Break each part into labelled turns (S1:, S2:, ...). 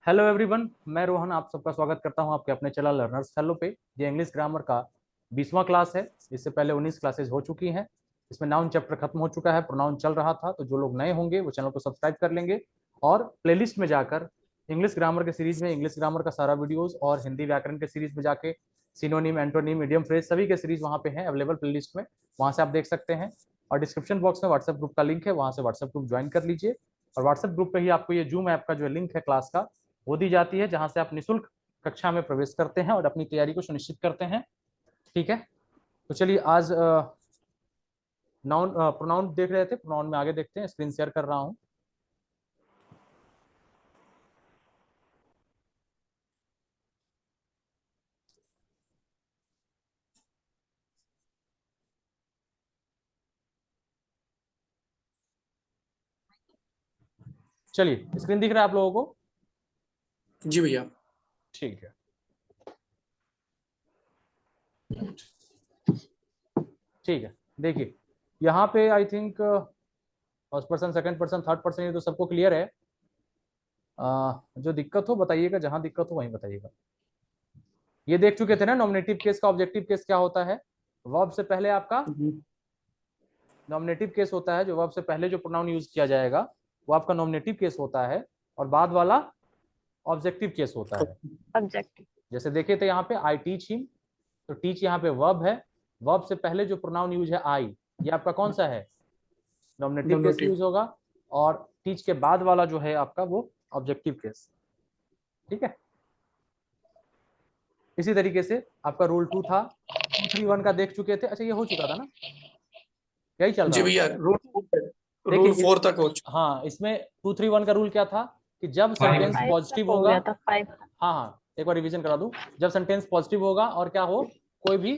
S1: Hello everyone, मैं रोहन आप सबका स्वागत करता हूं आपके अपने चैनल लर्नर्स हेलो पे। ये इंग्लिश ग्रामर का 20वां क्लास है। इससे पहले 19 क्लासेस हो चुकी हैं। इसमें नाउन चैप्टर खत्म हो चुका है, प्रोनाउन चल रहा था। तो जो लोग नए होंगे वो चैनल को सब्सक्राइब कर लेंगे और प्लेलिस्ट में जाकर इंग्लिश ग्रामर के सीरीज में इंग्लिश ग्रामर का सारा वीडियोज और हिंदी व्याकरण के सीरीज में जाके सिनोनिम, एंटोनिम, इडियम फ्रेज सभी के सीरीज वहाँ पे हैं अवेलेबल प्लेलिस्ट में। वहाँ से आप देख सकते हैं। और डिस्क्रिप्शन बॉक्स में व्हाट्सएप ग्रुप का लिंक है, वहाँ से व्हाट्सएप ग्रुप ज्वाइन कर लीजिए। और व्हाट्सएप ग्रुप पे ही आपको ये जूम ऐप का जो लिंक है क्लास का वो दी जाती है, जहां से आप निःशुल्क कक्षा में प्रवेश करते हैं और अपनी तैयारी को सुनिश्चित करते हैं। ठीक है, तो चलिए आज नाउन प्रोनाउन देख रहे थे, प्रोनाउन में आगे देखते हैं। स्क्रीन शेयर कर रहा हूं। चलिए, स्क्रीन दिख रहा है आप लोगों को?
S2: जी भैया।
S1: ठीक है, ठीक है। देखिए, यहाँ पे I think first person, second person, third person, ये तो सबको क्लियर है। जो दिक्कत हो बताइएगा, जहां दिक्कत हो वहीं बताइएगा। ये देख चुके थे ना नॉमिनेटिव केस का ऑब्जेक्टिव केस क्या होता है। वर्ब से पहले आपका नॉमिनेटिव केस होता है। जो वर्ब से पहले जो प्रोनाउन यूज किया जाएगा वो आपका नॉमिनेटिव केस होता है, और बाद वाला ऑब्जेक्टिव केस होता है।
S3: ऑब्जेक्टिव।
S1: जैसे देखे थे यहाँ पे आई टीच हिम, तो टीच यहाँ पे वर्ब है। वर्ब से पहले जो प्रोनाउन यूज है आई, ये आपका कौन सा है? नॉमिनेटिव केस यूज होगा। और टीच के बाद वाला जो है आपका वो ऑब्जेक्टिव केस। ठीक है, इसी तरीके से आपका रूल 2 था। 2, 3, 1 का देख चुके थे। अच्छा, ये हो चुका था ना, यही चल
S2: जी
S1: रहा
S2: भैया,
S1: था।
S2: रूल
S1: देखिए
S2: 4 तक हो चुका।
S1: हाँ, इसमें 2, 3, 1 का रूल क्या था कि जब सेंटेंस
S3: 5 तक
S1: पॉजिटिव
S3: हो
S1: होगा।
S3: गया था 5।
S1: हाँ हाँ, एक बार रिवीजन करा दूं। जब सेंटेंस पॉजिटिव होगा और क्या हो, कोई भी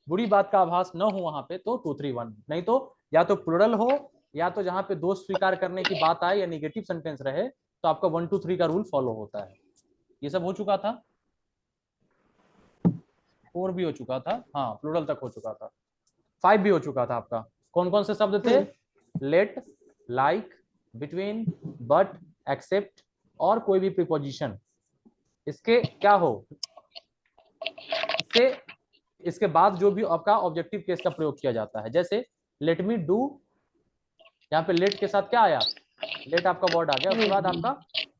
S1: बुरी बात का आभास न हो वहां पे, तो 2, 3, 1। नहीं तो या तो प्लुरल हो, या तो जहां पे दोष स्वीकार करने की बात आए या निगेटिव सेंटेंस रहे, तो आपका 1, 2, 3 का रूल फॉलो होता है। ये सब हो चुका था। 4 भी हो चुका था, हाँ प्लुरल तक हो चुका था। 5 भी हो चुका था आपका। कौन कौन से शब्द थे? Let, like, between, but, except और कोई भी प्रीपोजिशन। इसके क्या हो, इससे इसके बाद जो भी आपका ऑब्जेक्टिव केस का प्रयोग किया जाता है। जैसे लेट मी डू, यहाँ पे लेट के साथ क्या आया? लेट आपका वर्ड आ गया। उसके बाद आपका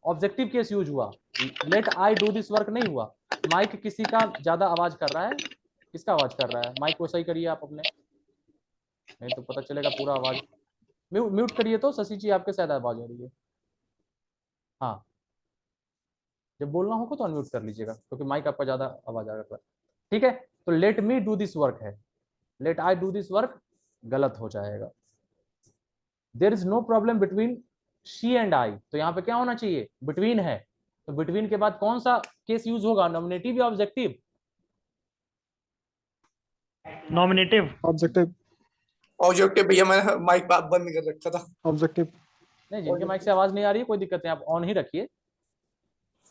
S1: ऑब्जेक्टिव केस यूज हुआ। Let I do this work नहीं हुआ। माइक किसी का ज्यादा आवाज कर रहा है, किसका आवाज कर रहा है? माइक को सही करिए आप अपने, नहीं तो पता चलेगा पूरा आवाज। म्यूट करिए तो शशि जी, आपके शायद आवाज हो रही है। हाँ, जब बोलना होगा तो अनम्यूट कर लीजिएगा, क्योंकि माइक आपका ज्यादा आवाज आ रहा है। ठीक है, तो let me do this work है, let I do this work गलत हो जाएगा। There is no problem between she and I, तो यहाँ पे क्या होना चाहिए? बिटवीन है, तो बिटवीन के बाद कौन सा केस यूज होगा? नॉमिनेटिव या ऑब्जेक्टिव?
S3: नॉमिनेटिव।
S4: ऑब्जेक्टिव।
S2: ऑब्जेक्टिव भैया, मैंने माइक बंद कर रखा था।
S4: ऑब्जेक्टिव।
S1: नहीं, जिनके माइक से आवाज नहीं आ रही है कोई दिक्कत नहीं, आप ऑन ही रखिए।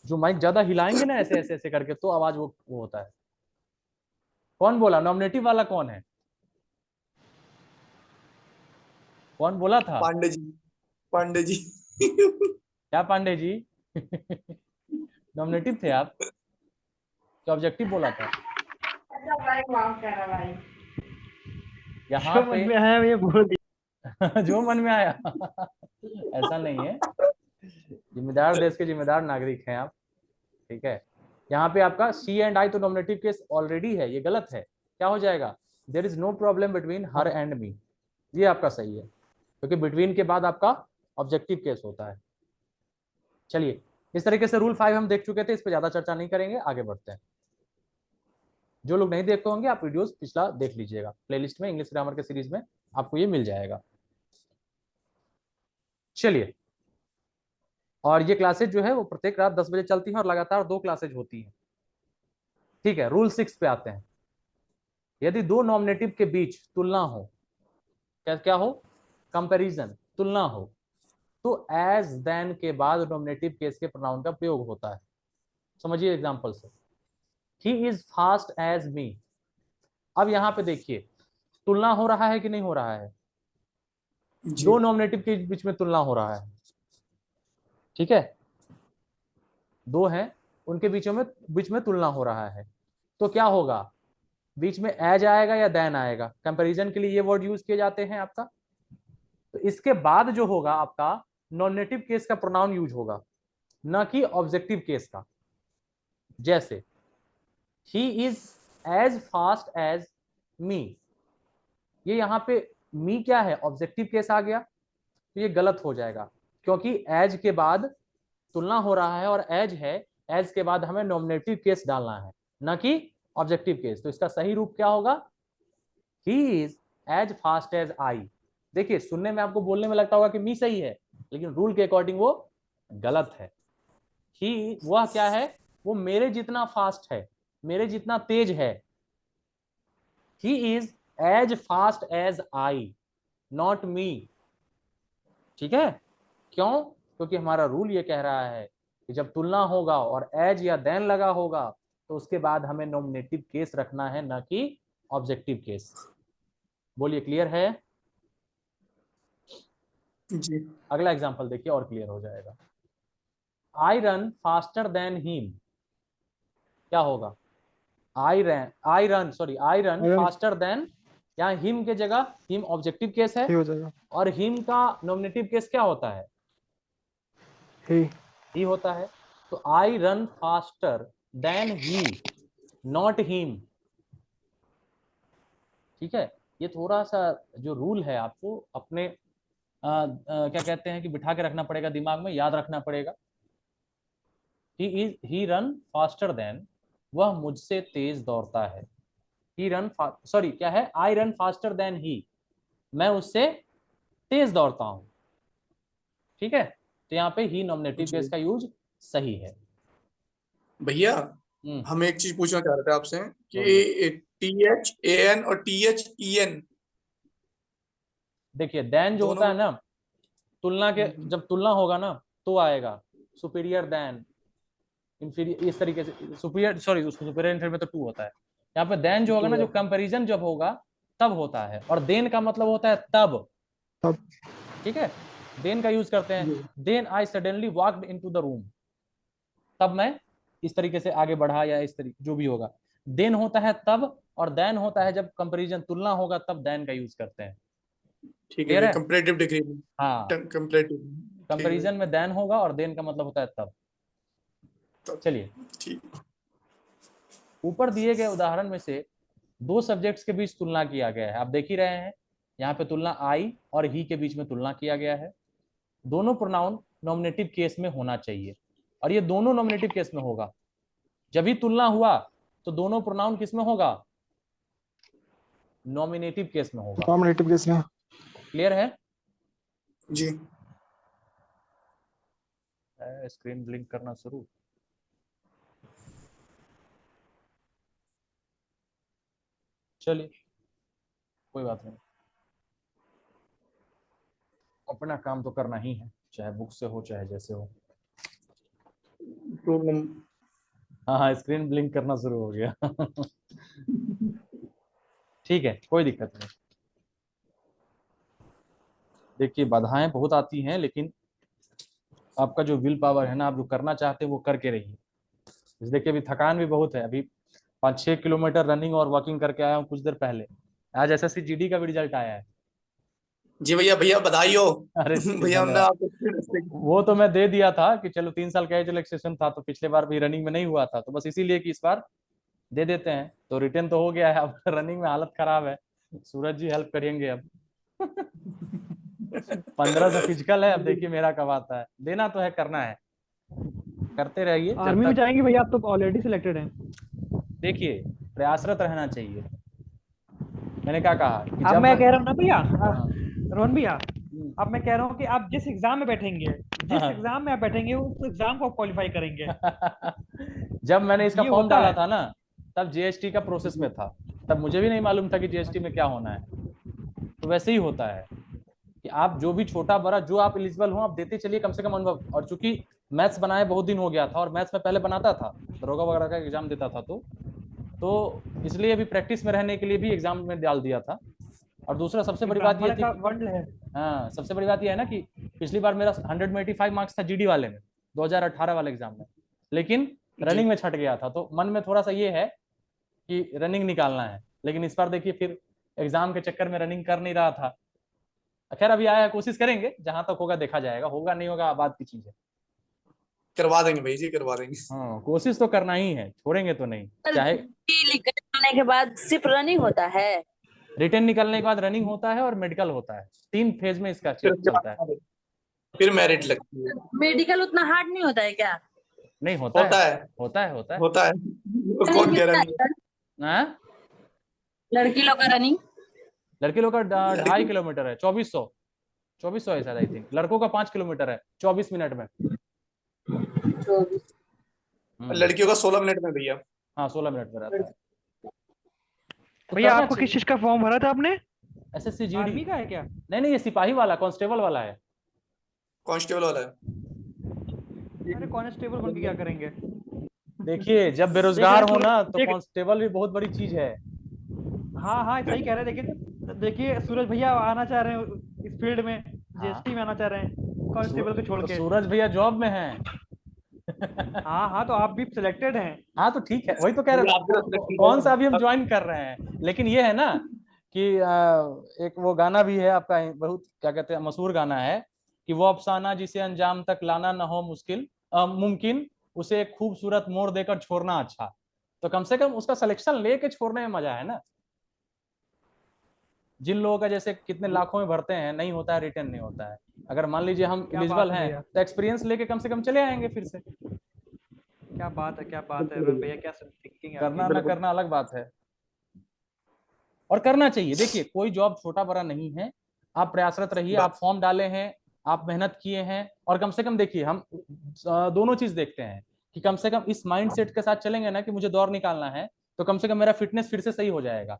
S1: जो माइक ज्यादा हिलाएंगे ना ऐसे ऐसे ऐसे करके, तो आवाज वो होता है। कौन बोला नॉमिनेटिव वाला? कौन है? कौन बोला था?
S2: पांडे जी, पांडे जी।
S1: क्या पांडे जी? नॉमिनेटिव थे आप, क्या ऑब्जेक्टिव बोला था? यहाँ
S3: जो
S1: पे
S3: मन में आया ये बोल दिया।
S1: जो मन में आया। ऐसा नहीं है, जिम्मेदार देश के जिम्मेदार नागरिक हैं आप। ठीक है, यहाँ पे आपका सी एंड आई तो नॉमिनेटिव केस ऑलरेडी है, ये गलत है। क्या हो जाएगा? There is no problem between her and me, ये आपका सही है, क्योंकि बिटवीन के बाद आपका ऑब्जेक्टिव केस होता है। चलिए, इस तरीके से रूल 5 हम देख चुके थे, इस पर ज्यादा चर्चा नहीं करेंगे, आगे बढ़ते हैं। जो लोग नहीं देखते होंगे आप वीडियोस पिछला देख लीजिएगा, प्लेलिस्ट में इंग्लिश ग्रामर के सीरीज में आपको ये मिल जाएगा। चलिए, और ये क्लासेज जो है वो प्रत्येक रात 10 बजे चलती हैं और लगातार 2 क्लासेज होती हैं। ठीक है, रूल 6 पे आते हैं। यदि दो नॉमिनेटिव के बीच तुलना हो, क्या क्या हो? कंपैरिजन, तुलना हो, तो एज देन के बाद नॉमिनेटिव केस के प्रोनाउन का प्रयोग होता है। समझिए एग्जांपल से, ही इज फास्ट एज मी। अब यहां पे देखिए, तुलना हो रहा है कि नहीं हो रहा है?
S2: जी
S1: दो नॉमिनेटिव के बीच में तुलना हो रहा है। ठीक है, दो हैं, उनके बीच में तुलना हो रहा है, तो क्या होगा, बीच में एज आएगा या देन आएगा, कंपैरिजन के लिए ये वर्ड यूज किए जाते हैं आपका। तो इसके बाद जो होगा आपका नॉमिनेटिव केस का प्रोनाउन यूज होगा, ना कि ऑब्जेक्टिव केस का। जैसे he is as fast as me, ये यहाँ पे मी क्या है, ऑब्जेक्टिव केस आ गया, तो ये गलत हो जाएगा, क्योंकि एज के बाद तुलना हो रहा है और एज है, एज के बाद हमें नॉमिनेटिव केस डालना है, ना कि ऑब्जेक्टिव केस। तो इसका सही रूप क्या होगा, he is as fast as I. देखिए सुनने में आपको बोलने में लगता होगा कि मी सही है, लेकिन रूल के अकॉर्डिंग वो गलत है। ही वह क्या है, वो मेरे जितना फास्ट है, मेरे जितना तेज है। He is as fast as I, not me. ठीक है, क्यों, क्योंकि हमारा रूल ये कह रहा है कि जब तुलना होगा और एज या देन लगा होगा तो उसके बाद हमें नॉमिनेटिव केस रखना है, ना कि ऑब्जेक्टिव केस। बोलिए क्लियर है।
S2: जी
S1: अगला एग्जांपल देखिए और क्लियर हो जाएगा। आई रन फास्टर देन हिम, क्या होगा, आई रन फास्टर देन, यहाँ हिम के जगह हिम ऑब्जेक्टिव केस है,
S4: हो जाएगा,
S1: और हिम का नॉमिनेटिव केस क्या होता है, ही होता है। तो I run faster than he, not him. ठीक है, ये थोड़ा सा जो रूल है आपको अपने क्या कहते हैं कि बिठा के रखना पड़ेगा, दिमाग में याद रखना पड़ेगा। ही रन फास्टर देन, वह मुझसे तेज दौड़ता है। क्या है, I run faster than he, मैं उससे तेज दौड़ता हूं। ठीक है, तो यहाँ पे ही नॉमिनेटिव
S2: जी
S1: केस का यूज सही है।
S2: भैया,
S1: हम्म,
S2: हम एक चीज पूछना चाह रहे थे आपसे
S1: बोलिए।
S2: कि THAN और THEN
S1: देखिए देन जो
S2: दोनों
S1: होता है ना, तुलना के,
S2: में।
S1: जब तुलना होगा ना तो आएगा सुपीरियर देन, इंफीरियर, इस तरीके से सुपीरियर, सॉरी उसको सुपीरियर इंफीरियर में तो टू होता है। यहाँ पे देन जो होगा ना, जो कंपैरिजन जब होगा तब होता है, और देन का मतलब होता है तब।
S4: तब।
S1: ठीक है, देन का यूज करते हैं, then I suddenly walked into the room, तब मैं इस तरीके से आगे बढ़ा, या इस तरीके जो भी होगा। देन होता है तब, और देन होता है जब कंपैरिजन तुलना होगा, तब देन का यूज करते हैं।
S2: ठीक है
S1: क्लियर
S2: भैया,
S1: है,
S2: कंपैरेटिव डिग्री में।
S1: हाँ,
S2: कंपैरेटिव। ठीक है
S1: कंपैरिजन में देन होगा और देन का मतलब होता है तब।
S2: तब।
S1: चलिए,
S2: ठीक।
S1: ऊपर दिए गए उदाहरण में से दो सब्जेक्ट्स के बीच तुलना किया गया है, आप देख ही रहे हैं, यहाँ पे तुलना आई और ही के बीच में तुलना किया गया है। दोनों प्रोनाउन नॉमिनेटिव केस में होना चाहिए, और ये दोनों नॉमिनेटिव केस में होगा। जब ही तुलना हुआ तो दोनों प्रोनाउन किस में होगा, नॉमिनेटिव केस में होगा।
S4: नॉमिनेटिव केस में।
S1: क्लियर है।
S2: जी
S1: स्क्रीन ब्लिंक करना शुरू। चलिए, कोई बात नहीं, अपना काम तो करना ही है, चाहे बुक से हो चाहे जैसे हो।
S2: प्रॉब्लम।
S1: हाँ हाँ, स्क्रीन ब्लिंक करना शुरू हो गया। ठीक है, कोई दिक्कत नहीं। देखिए बाधाएं बहुत आती हैं, लेकिन आपका जो विल पावर है ना, आप जो करना चाहते हैं वो करके रहिए। देखिए अभी थकान भी बहुत है, अभी 5-6 किलोमीटर रनिंग और वॉकिंग करके आया हूँ कुछ देर पहले। आज SSC GD का भी रिजल्ट आया है।
S2: जी भैया, भैया बधाई हो।
S1: अरे
S2: भैया हमने
S1: धन्यवाद।
S2: आपको
S1: वो तो मैं दे दिया था कि चलो 3 साल का एज रिलैक्सेशन था, तो पिछले बार भी रनिंग में नहीं हुआ था, तो बस इसीलिए कि इस बार दे देते हैं। तो रिटर्न तो हो गया है, अब रनिंग में हालत खराब है, सूरज जी हेल्प करेंगे अब। 15 से फिजिकल है, अब देखिए मेरा कब आता है। देना तो है, करना है, करते रहिए जब
S3: आर्मी में
S1: तक।
S3: जाएंगे भैया, आप तो ऑलरेडी सिलेक्टेड हैं।
S1: देखिए प्रयासरत रहना चाहिए, मैंने क्या कहा कि
S3: अब
S1: जब
S3: मैं कह रहा हूँ ना भैया,
S1: हाँ,
S3: रोहन भैया,
S1: हम्म,
S3: अब मैं कह रहा हूँ कि आप जिस एग्जाम में बैठेंगे, जिस
S1: हाँ।
S3: एग्जाम में आप बैठेंगे उस एग्जाम को आप क्वालिफाई करेंगे।
S1: जब मैंने इसका
S3: ये
S1: फॉर्म
S3: होता
S1: डाला
S3: है।
S1: था ना, तब जीएसटी का प्रोसेस में था, तब मुझे भी नहीं मालूम था कि जीएसटी में क्या होना है। तो वैसे ही होता है कि आप जो भी छोटा बड़ा जो आप एलिजिबल हो, आप देते चलिए, कम से कम अनुभव। और चूंकि मैथ्स बनाए बहुत दिन हो गया था, और मैथ्स में पहले बनाता था, दरोगा वगैरह का एग्जाम देता था, तो इसलिए अभी प्रैक्टिस में रहने के लिए भी एग्जाम में डाल दिया था। और दूसरा सबसे बड़ी बात ये
S3: ब्राह्मण
S1: थी
S3: का
S1: कि
S3: वंड है।
S1: हाँ, सबसे बड़ी बात यह है ना कि पिछली बार मेरा 100 में 85 मार्क्स था जीडी वाले में, 2018 वाले एग्जाम में। लेकिन रनिंग में छट गया था, तो मन में थोड़ा सा ये है कि रनिंग निकालना है, लेकिन इस बार देखिए फिर एग्जाम के चक्कर में रनिंग कर नहीं रहा था। खैर अभी आया है, कोशिश करेंगे, जहां तक होगा देखा जाएगा, होगा नहीं होगा बात की चीज है।
S2: करवा देंगे भाई जी, करवा देंगे।
S1: हाँ कोशिश तो करना ही है, छोड़ेंगे तो नहीं, चाहे
S4: निकलने के बाद सिर्फ रनिंग होता है।
S1: रिटर्न निकलने के बाद रनिंग होता है और मेडिकल होता है, 3 फेज में इसका
S2: फिर
S1: चलता है।
S2: फिर मेरिट लगती है।
S4: मेडिकल उतना हार्ड नहीं होता है क्या?
S1: नहीं होता
S2: होता
S1: है,
S2: है,
S1: होता है, होता है।
S2: होता है। कौन कह रहा है?
S1: हाँ?
S4: लड़की लोग का रनिंग
S1: लड़के लोग का 2.5 किलोमीटर है, 2400 है शायद, आई थिंक। लड़कों का 5 किलोमीटर है 24 मिनट में।
S4: 24।
S2: लड़कियों का 16 मिनट में भैया।
S1: हाँ 16 मिनट में रहता है। तो
S3: भैया
S1: करना
S3: आपको किस
S1: चाहिए।
S3: चीज का फॉर्म भरा था आपने?
S1: SSC GD.
S3: आर्मी का है क्या?
S1: नहीं नहीं, ये सिपाही वाला, कांस्टेबल वाला है।
S2: कांस्टेबल वाला है।
S3: अरे कांस्टेबल बन के क्या करेंगे?
S1: देखिए जब बेरोजगार हो ना तो
S3: देख-
S1: कांस्टेबल भी बहुत बड़ी चीज है।
S3: हाँ हाँ सही कह रहे हैं, लेकिन देखिए सूरज भैया आना चाह रहे हैं इस फील्ड में, जीएसटी में आना चाह रहे हैं कांस्टेबल को छोड़
S1: तो
S3: के।
S1: सूरज भैया जॉब में हैं।
S3: हाँ हाँ तो आप भी सिलेक्टेड हैं।
S1: हाँ तो ठीक है, वही तो कह रहे
S2: आप भी
S1: हैं, कौन सा अभी हम ज्वाइन कर रहे हैं। लेकिन ये है ना कि एक वो गाना भी है आपका, बहुत क्या कहते हैं, मशहूर गाना है कि वो अफसाना जिसे अंजाम तक लाना न हो मुश्किल मुमकिन, उसे एक खूबसूरत मोड़ देकर छोड़ना अच्छा। तो कम से कम उसका सिलेक्शन लेके छोड़ने में मजा है ना। जिन लोगों का जैसे कितने लाखों में भरते हैं, नहीं होता है, रिटर्न नहीं होता है। अगर मान लीजिए हम
S3: क्या
S1: एलिजिबल
S3: बात है
S1: हैं
S3: भैया।
S1: तो एक्सपीरियंस लेके कम से कम चले आएंगे फिर से।
S3: क्या बात है, क्या बात है रोहन भैया, क्या थिंकिंग है
S1: करना
S3: आपकी।
S1: ना करना अलग बात है, और करना चाहिए। देखिए कोई जॉब छोटा बड़ा नहीं है, आप प्रयासरत रहिए, आप फॉर्म डाले हैं, आप मेहनत किए हैं, और कम से कम देखिए हम दोनों चीज देखते हैं कि कम से कम इस माइंड सेट के साथ चलेंगे ना कि मुझे दौड़ निकालना है, तो कम से कम मेरा फिटनेस फिर से सही हो जाएगा।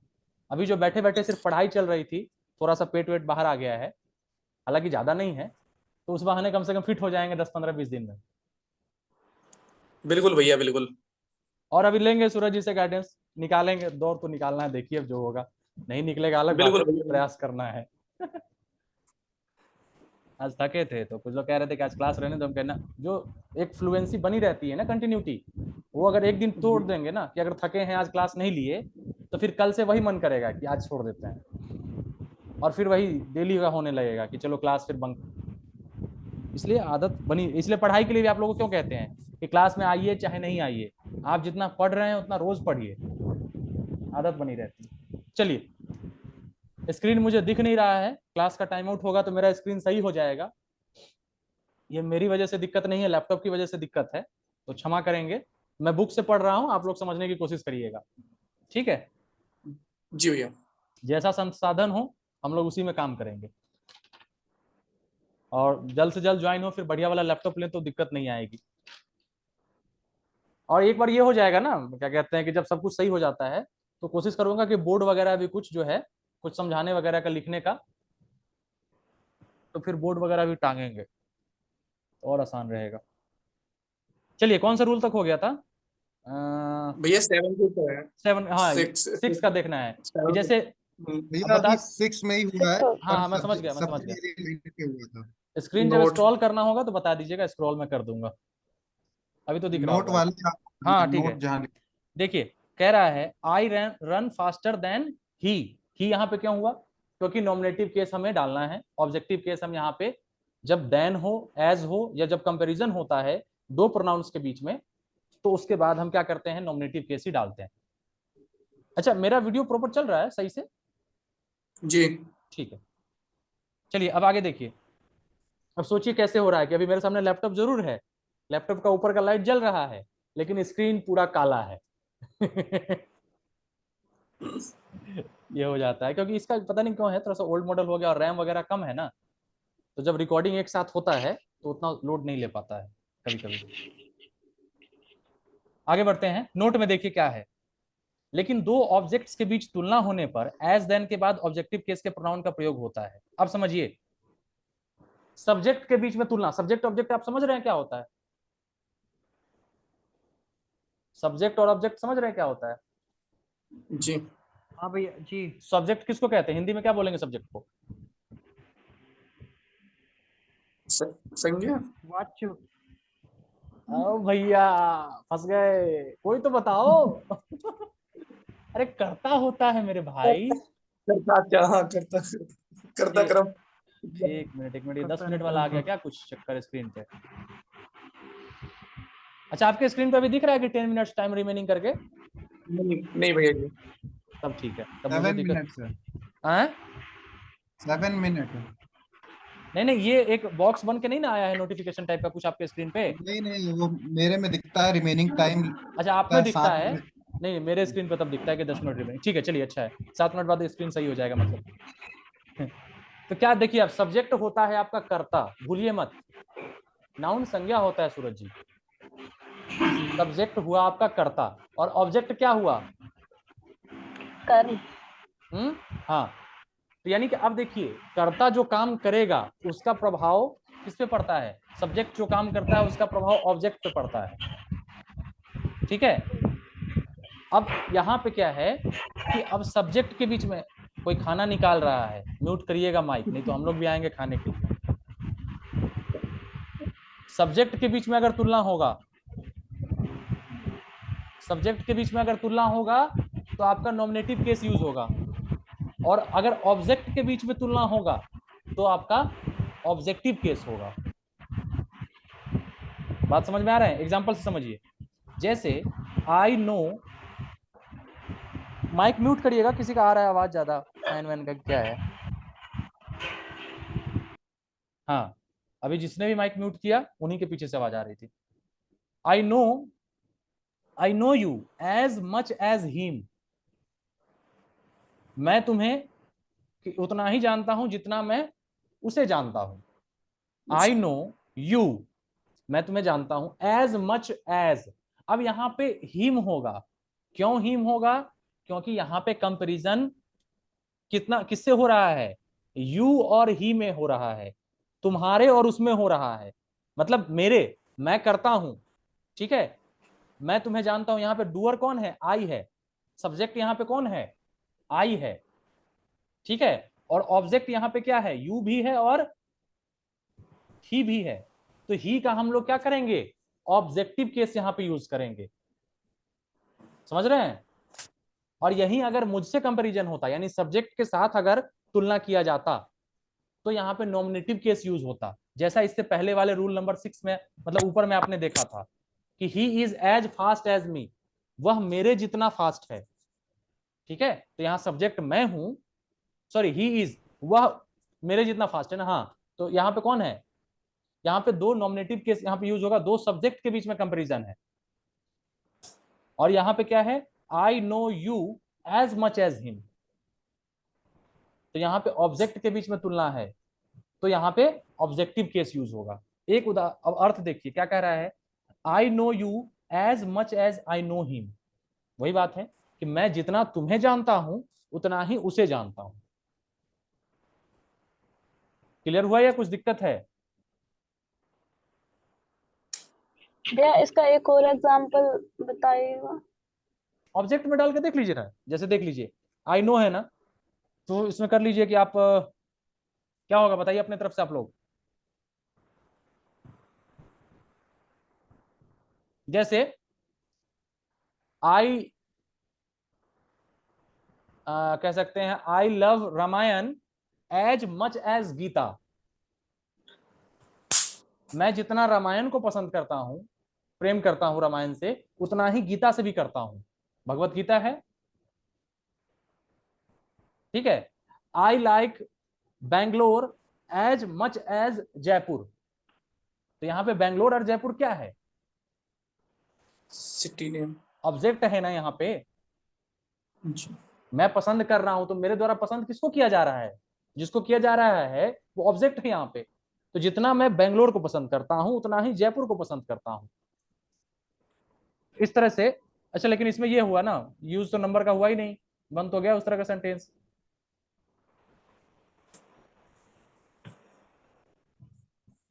S1: अभी जो बैठे बैठे सिर्फ पढ़ाई चल रही थी, थोड़ा सा पेट वेट बाहर आ गया है, हालांकि ज्यादा नहीं है, तो उस बहाने कम से कम फिट हो जाएंगे 10-15-20 दिन में।
S2: बिल्कुल भैया, बिल्कुल।
S1: और अभी लेंगे सूरज जी से गाइडेंस, निकालेंगे, दौड़ तो निकालना है, देखिए अब जो होगा, नहीं निकलेगा अलग बात
S2: बिल्कुल
S1: है,
S2: भैया।
S1: प्रयास करना है। आज थके थे तो कुछ लोग कह रहे थे कि आज क्लास रहने दो, हम कहना जो एक फ्लुएंसी बनी रहती है ना, कंटिन्यूटी, वो अगर एक दिन तोड़ देंगे ना कि अगर थके हैं आज क्लास नहीं लिए, तो फिर कल से वही मन करेगा कि आज छोड़ देते हैं, और फिर वही डेली का होने लगेगा कि चलो क्लास फिर बंक। इसलिए आदत बनी, इसलिए पढ़ाई के लिए भी आप लोगों को क्यों कहते हैं कि क्लास में आइए चाहे नहीं आइए, आप जितना पढ़ रहे हैं उतना रोज पढ़िए, आदत बनी रहती है। चलिए, स्क्रीन मुझे दिख नहीं रहा है, क्लास का टाइम आउट होगा तो मेरा स्क्रीन सही हो जाएगा। ये मेरी वजह से दिक्कत नहीं है, लैपटॉप की वजह से दिक्कत है, तो क्षमा करेंगे। मैं बुक से पढ़ रहा हूँ, आप लोग समझने की कोशिश करिएगा, ठीक है।
S2: जी भैया।
S1: जैसा संसाधन हो हम लोग उसी में काम करेंगे, और जल्द से जल्द ज्वाइन हो, फिर बढ़िया वाला लैपटॉप लें तो दिक्कत नहीं आएगी। और एक बार ये हो जाएगा ना, क्या कहते हैं कि जब सब कुछ सही हो जाता है, तो कोशिश करूंगा कि बोर्ड वगैरह भी कुछ जो है, कुछ समझाने वगैरह का, लिखने का, तो फिर बोर्ड वगैरह भी टांगेंगे, और आसान रहेगा। चलिए, कौन सा रूल तक हो गया था?
S2: भैया 7 के ऊपर है।
S1: 7, हाँ 6 का6 देखना है कि जैसे
S5: भैया
S1: बता,
S5: अभी 6 में ही हुआ है,
S1: हाँ
S5: पर
S1: हाँ मैं समझ गया, मैं समझ
S5: सबसे
S1: गया।
S5: रिलेटेड पे हुआ था।
S1: स्क्रीन जब
S2: नोट
S1: स्क्रॉल करना होगा तो बता दीजिएगा, स्क्रॉल मैं कर दूंगा। अभी तो दिख रहा
S5: नोट
S1: होगा।
S5: वाले
S1: हाँ ठीक है,
S5: नोट जहाँ
S1: देखिए कह रहा है I run faster than he यहाँ पे क्यों हुआ? क्योंकि नॉमिनेटिव केस हमें डालना है, ऑब्जेक्टिव केस हम यहाँ पे जब देन हो, एज हो, या जब कंपैरिजन होता है दो प्रोनाउंस के बीच में, तो उसके बाद हम क्या करते हैं, नॉमिनेटिव केस ही डालते हैं। अच्छा, मेरा वीडियो प्रॉपर चल रहा है सही से?
S2: जी।
S1: ठीक है, चलिए अब आगे देखिए। अब सोचिए कैसे हो रहा है कि अभी मेरे सामने लैपटॉप जरूर है, लैपटॉप का ऊपर का लाइट जल रहा है, लेकिन स्क्रीन पूरा काला है। ये हो जाता है क्योंकि इसका पता नहीं क्यों है, थोड़ा सा ओल्ड मॉडल हो गया और रैम वगैरह कम है ना, तो जब रिकॉर्डिंग एक साथ होता है तो उतना लोड नहीं ले पाता है कभी कभी। आगे बढ़ते हैं, नोट में देखिए क्या है। लेकिन दो ऑब्जेक्ट्स के बीच तुलना होने पर एज देन के बाद ऑब्जेक्टिव केस के प्रोनाउन का प्रयोग होता है। अब समझिए, सब्जेक्ट के बीच में तुलना, सब्जेक्ट ऑब्जेक्ट आप समझ रहे हैं क्या होता है? सब्जेक्ट और ऑब्जेक्ट समझ रहे हैं क्या होता है?
S2: जी।
S3: हाँ भैया जी।
S1: सब्जेक्ट किसको कहते हैं, हिंदी में क्या बोलेंगे सब्जेक्ट को?
S2: संज्ञा।
S3: वाच्य
S1: ओ भैया फंस गए, कोई तो बताओ। अरे करता होता है मेरे भाई।
S2: करता क्या, हाँ करता, करता
S1: ये
S2: क्रम।
S1: एक मिनट, ये 10
S3: करता
S1: मिनट
S3: नहीं
S1: वाला आ गया
S3: करता।
S1: क्या कुछ चक्कर स्क्रीन पे? अच्छा आपके स्क्रीन पे अभी दिख रहा है कि 10 मिनट्स टाइम रिमेनिंग करके?
S2: नहीं नहीं भैया जी।
S1: तब ठीक है, तब मुझे
S5: 7 मिनट
S1: दिक्कत।
S5: सर,
S1: हाँ
S5: 7 मिनट।
S1: नहीं नहीं, ये एक बॉक्स बन के नहीं ना आया है नोटिफिकेशन टाइप का कुछ आपके स्क्रीन पे?
S5: नहीं नहीं, वो मेरे में दिखता है रिमेनिंग टाइम,
S1: अच्छा आप
S5: दिखता
S1: में
S5: है
S1: दिखता है?
S5: 7 मिनट।
S1: नहीं मेरे स्क्रीन पे तब दिखता है कि 10 मिनट रिमेनिंग। ठीक है चलिए, अच्छा है, 7 मिनट बाद स्क्रीन सही हो जाएगा मतलब। तो क्या देखिए, अब सब्जेक्ट होता है आपका कर्ता, भूलिए मत। नाउन संज्ञा होता है सूरज जी। सब्जेक्ट हुआ आपका कर्ता, और ऑब्जेक्ट क्या हुआ?
S4: कर्म।
S1: हाँ। तो यानी कि अब देखिए, कर्ता जो काम करेगा उसका प्रभाव किस पे पड़ता है? सब्जेक्ट जो काम करता है उसका प्रभाव ऑब्जेक्ट पे पड़ता है। ठीक है। अब यहाँ पे क्या है कि अब सब्जेक्ट के बीच में कोई खाना निकाल रहा है, म्यूट करिएगा माइक, नहीं तो हम लोग भी आएंगे खाने के लिए। सब्जेक्ट के बीच में अगर तुलना होगा, सब्जेक्ट के बीच में अगर तुलना होगा तो आपका नॉमिनेटिव केस यूज होगा, और अगर ऑब्जेक्ट के बीच में तुलना होगा तो आपका ऑब्जेक्टिव केस होगा। बात समझ में आ रहा है? एग्जांपल से समझिए। जैसे आई नो, माइक म्यूट करिएगा, किसी का आ रहा है आवाज ज्यादा, फैन वैन का क्या है? हाँ, अभी जिसने भी माइक म्यूट किया उन्हीं के पीछे से आवाज आ रही थी। I know, I know you as much as him. मैं तुम्हें उतना ही जानता हूं जितना मैं उसे जानता हूं। आई नो यू, मैं तुम्हें जानता हूं, एज मच एज। अब यहां पे हिम होगा। क्यों हिम होगा? क्योंकि यहां पे कंपैरिजन कितना किससे हो रहा है? यू और ही में हो रहा है, तुम्हारे और उसमें हो रहा है। मतलब मेरे, मैं करता हूं, ठीक है, मैं तुम्हें जानता हूं। यहां पे डूअर कौन है? आई है। सब्जेक्ट यहां पे कौन है? आई है। ठीक है। और ऑब्जेक्ट यहां पे क्या है? यू भी है और ही भी है। तो ही का हम लोग क्या करेंगे? ऑब्जेक्टिव केस यहां पे यूज करेंगे। समझ रहे हैं? और यही अगर मुझसे कंपैरिजन होता, यानी सब्जेक्ट के साथ अगर तुलना किया जाता, तो यहाँ पे नॉमिनेटिव केस यूज होता, जैसा इससे पहले वाले रूल नंबर 6 में, मतलब ऊपर में आपने देखा था कि he is as fast as me, वह मेरे जितना फास्ट है। ठीक है। तो यहाँ सब्जेक्ट मैं हूं, सॉरी ही इज, वह मेरे जितना फास्ट है ना। हाँ, तो यहाँ पे कौन है? यहाँ पे दो नॉमिनेटिव केस यहाँ पे यूज होगा, दो सब्जेक्ट के बीच में कंपेरिजन है। और यहाँ पे क्या है? I know you as much as him. तो यहाँ पे ऑब्जेक्ट के बीच में तुलना है, तो यहाँ पे ऑब्जेक्टिव केस यूज होगा। एक अब अर्थ देखिए क्या कह रहा है, I know you as much as I know him. वही बात है कि मैं जितना तुम्हें जानता हूं उतना ही उसे जानता हूं। क्लियर हुआ या कुछ दिक्कत है?
S6: भैया इसका एक और एग्जांपल बताइएगा।
S1: ऑब्जेक्ट में डाल के देख लीजिए ना, जैसे देख लीजिए आई नो है ना, तो इसमें कर लीजिए कि आप क्या होगा बताइए अपने तरफ से आप लोग। जैसे आई कह सकते हैं I love Ramayana as much as Gita. मैं जितना रामायण को पसंद करता हूं, प्रेम करता हूं रामायण से, उतना ही गीता से भी करता हूं। भगवत गीता है। ठीक है। I like Bangalore as much as Jaipur. तो यहां पे बैंगलोर और जयपुर क्या है?
S2: City name.
S1: ऑब्जेक्ट है ना यहाँ पे।
S2: जी।
S1: मैं पसंद कर रहा हूं, तो मेरे द्वारा पसंद किसको किया जा रहा है? जिसको किया जा रहा है वो ऑब्जेक्ट है यहाँ पे। तो जितना मैं बेंगलोर को पसंद करता हूं उतना ही जयपुर को पसंद करता हूं। इस तरह से। अच्छा लेकिन इसमें ये हुआ ना, यूज तो नंबर का हुआ ही नहीं, बंद तो गया उस तरह का sentence.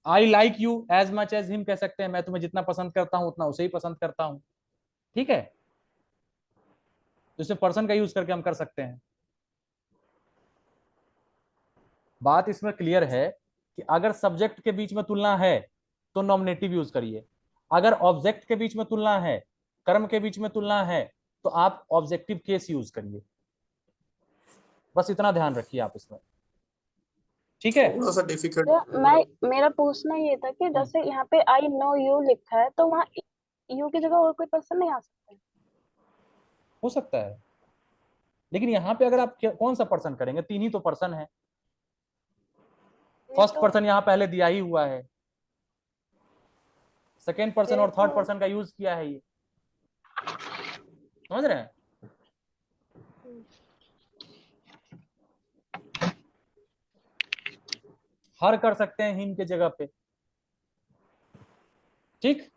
S1: I like you as much as him कह सकते हैं, मैं तुम्हें जितना पसंद करता हूं उतना उसे ही पसंद करता हूं। ठीक है। तो इसमें पर्सन का यूज करके हम कर सकते हैं। बात इसमें क्लियर है कि अगर सब्जेक्ट के बीच में तुलना है तो नॉमिनेटिव यूज करिए, अगर ऑब्जेक्ट के बीच में तुलना है, कर्म के बीच में तुलना है, तो आप ऑब्जेक्टिव केस यूज करिए। बस इतना ध्यान रखिए आप इसमें, ठीक है।
S2: थोड़ा सा डिफिकल्ट।
S6: मैं मेरा पूछना ये था कि जैसे यहाँ पे आई नो यू लिखा है, तो वहाँ यू की जगह और कोई पर्सन नहीं आ सकता है?
S1: हो सकता है, लेकिन यहाँ पे अगर आप कौन सा पर्सन करेंगे, 3 ही तो पर्सन है। फर्स्ट
S6: तो-
S1: पर्सन यहाँ पहले दिया ही हुआ है, सेकेंड पर्सन और थर्ड
S6: तो-
S1: पर्सन का यूज किया है, ये समझ रहे हैं। हर कर सकते हैं हिम के जगह पे, ठीक।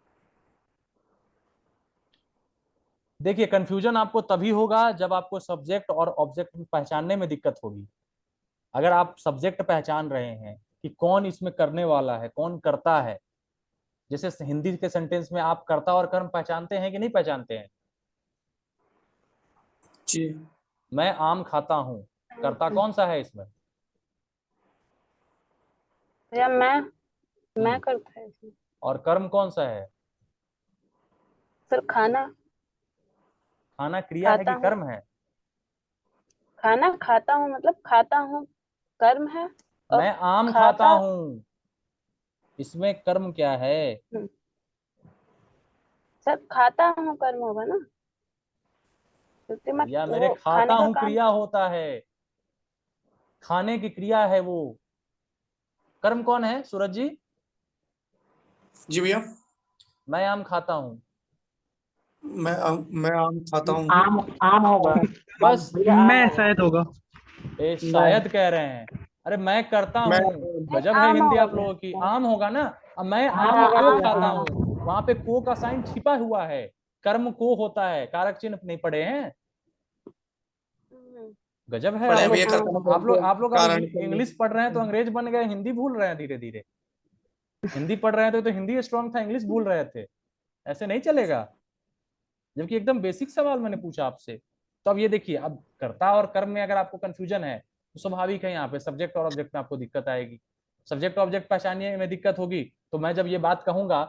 S1: देखिए कंफ्यूजन आपको तभी होगा जब आपको सब्जेक्ट और ऑब्जेक्ट पहचानने में दिक्कत होगी। अगर आप सब्जेक्ट पहचान रहे हैं कि कौन इसमें करने वाला है, कौन करता है, जैसे हिंदी के सेंटेंस में आप कर्ता और कर्म पहचानते हैं कि नहीं पहचानते हैं।
S2: जी।
S1: मैं आम खाता हूं, कर्ता कौन सा है इसमें।
S6: या मैं करता है इसमें।
S1: और कर्म कौन सा है।
S6: सर खाना
S1: खाना क्रिया है
S6: खाता
S1: कि
S6: हूँ,
S1: कर्म है।
S6: खाना खाता हूँ मतलब खाता हूँ कर्म है। और
S1: मैं आम खाता हूं, इसमें कर्म क्या है।
S6: सर खाता हूँ कर्म होगा ना, क्योंकि मैं
S1: या मेरे
S6: वो
S1: खाता
S6: खाने का
S1: हूं
S6: काम
S1: क्रिया होता है, खाने की क्रिया है वो। कर्म कौन है सूरज जी।
S2: जी भैया।
S1: मैं आम खाता हूं,
S2: मैं आम खाता हूँ।
S3: आम आम होगा।
S1: बस।
S3: मैं शायद होगा।
S1: ए शायद कह रहे हैं, अरे मैं करता
S2: मैं
S1: हूँ। गजब है
S6: आम
S1: हिंदी
S6: होगा
S1: आप लोगों की। आम होगा ना। अब मैं आम
S3: हाँ,
S1: को
S3: आम,
S1: खाता
S3: आम।
S1: हूँ, वहां पे को का साइन छिपा हुआ है। कर्म को होता है, कारक चिन्ह नहीं पढ़े हैं। गजब है
S2: पढ़े
S1: आप
S2: हैं
S1: लोग।
S2: भैया, करता हूँ
S1: आप लोग अब
S2: कारण
S1: इंग्लिश पढ़ रहे हैं तो अंग्रेज बन गए, हिंदी भूल रहे हैं धीरे धीरे। हिंदी पढ़ रहे थे तो हिंदी स्ट्रांग था, इंग्लिश भूल रहे थे। ऐसे नहीं चलेगा, जबकि एकदम बेसिक सवाल मैंने पूछा आपसे। तो अब ये देखिए, अब कर्ता और कर्म में अगर आपको कंफ्यूजन है तो स्वाभाविक है यहाँ पे सब्जेक्ट और ऑब्जेक्ट में आपको दिक्कत आएगी। सब्जेक्ट ऑब्जेक्ट पहचानने में दिक्कत होगी तो मैं जब ये बात कहूंगा